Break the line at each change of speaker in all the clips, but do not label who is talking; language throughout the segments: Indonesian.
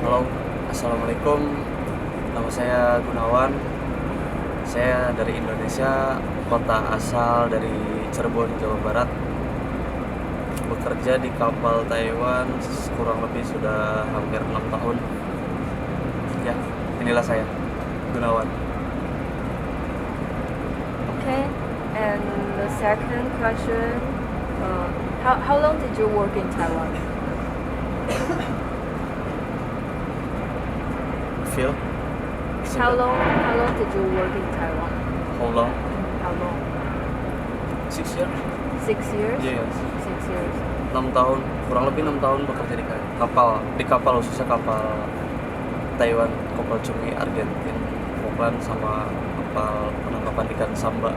Halo, Assalamualaikum. Nama saya Gunawan. Saya dari Indonesia, kota asal dari Cirebon, Jawa Barat. Bekerja di kapal Taiwan kurang lebih sudah hampir 6 tahun. Ya, inilah saya, Gunawan.
Okay, and the second question, how long did you work in Taiwan?
Phil?
How long did you work in Taiwan?
How long?
How long?
6 years?
6 years?
Yes.
6 years.
6 tahun, kurang lebih 6 tahun bekerja di kapal khususnya kapal Taiwan, kapal Chungi, Argentina, Falkland, sama kapal penangkapan ikan Samba.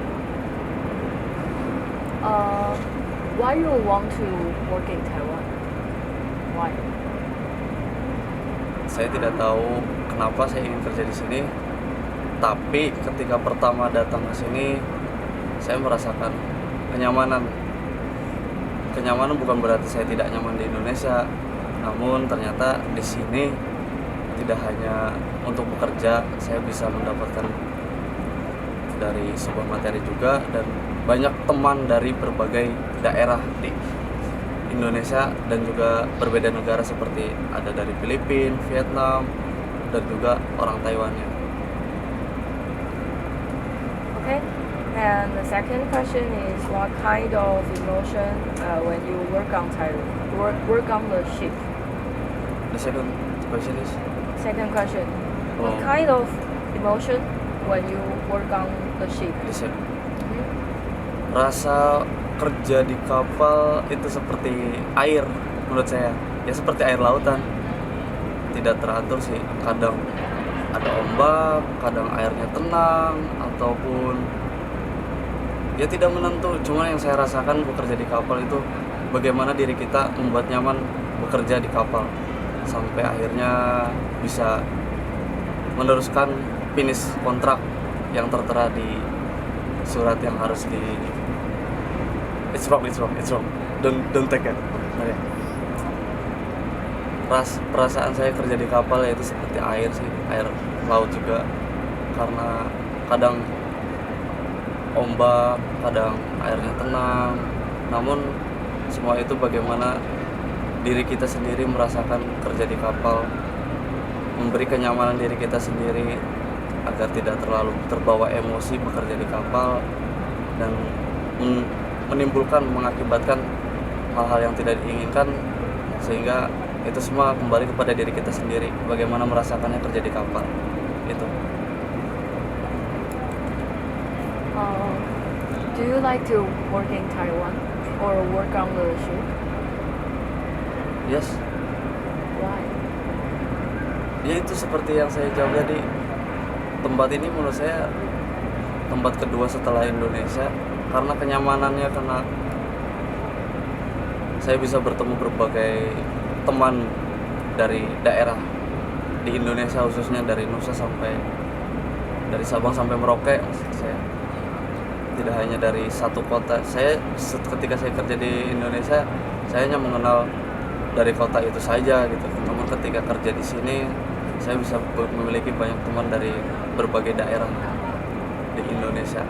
Why you want to work in Taiwan? Why?
Saya tidak tahu kenapa saya ingin kerja di sini, tapi ketika pertama datang ke sini, saya merasakan kenyamanan. Kenyamanan bukan berarti saya tidak nyaman di Indonesia, namun ternyata di sini tidak hanya untuk bekerja, saya bisa mendapatkan dari sebuah materi juga, dan banyak teman dari berbagai daerah di Indonesia dan juga berbeda negara, seperti ada dari Filipina, Vietnam, dan juga orang Taiwannya.
Okay, and the second question is what kind of emotion when you work on work on the ship?
The second question is,
Second question, what
Oh.
kind of emotion when you work on the ship?
rasa kerja di kapal itu seperti air menurut saya, ya seperti air lautan, tidak teratur sih. Kadang ada ombak, kadang airnya tenang, ataupun ya tidak menentu. Cuma yang saya rasakan bekerja di kapal itu bagaimana diri kita membuat nyaman bekerja di kapal sampai akhirnya bisa meneruskan finish kontrak yang tertera di surat yang harus di it's wrong, don't take it. Okay. Perasaan saya kerja di kapal itu seperti air sih, air laut juga, karena kadang ombak, kadang airnya tenang, namun semua itu bagaimana diri kita sendiri merasakan kerja di kapal, memberi kenyamanan diri kita sendiri agar tidak terlalu terbawa emosi bekerja di kapal dan mengakibatkan hal-hal yang tidak diinginkan, sehingga itu semua kembali kepada diri kita sendiri, bagaimana merasakannya kerja di kapal itu.
Do you like to work in Taiwan or work on the ship?
Yes,
Why?
ya itu seperti yang saya jawab tadi, tempat ini menurut saya tempat kedua setelah Indonesia karena kenyamanannya, karena saya bisa bertemu berbagai teman dari daerah di Indonesia, khususnya dari Nusa sampai dari Sabang sampai Merauke. Saya tidak hanya dari satu kota. Ketika saya kerja di Indonesia, saya hanya mengenal dari kota itu saja gitu. Namun ketika kerja di sini, saya bisa memiliki banyak teman dari berbagai daerah di Indonesia.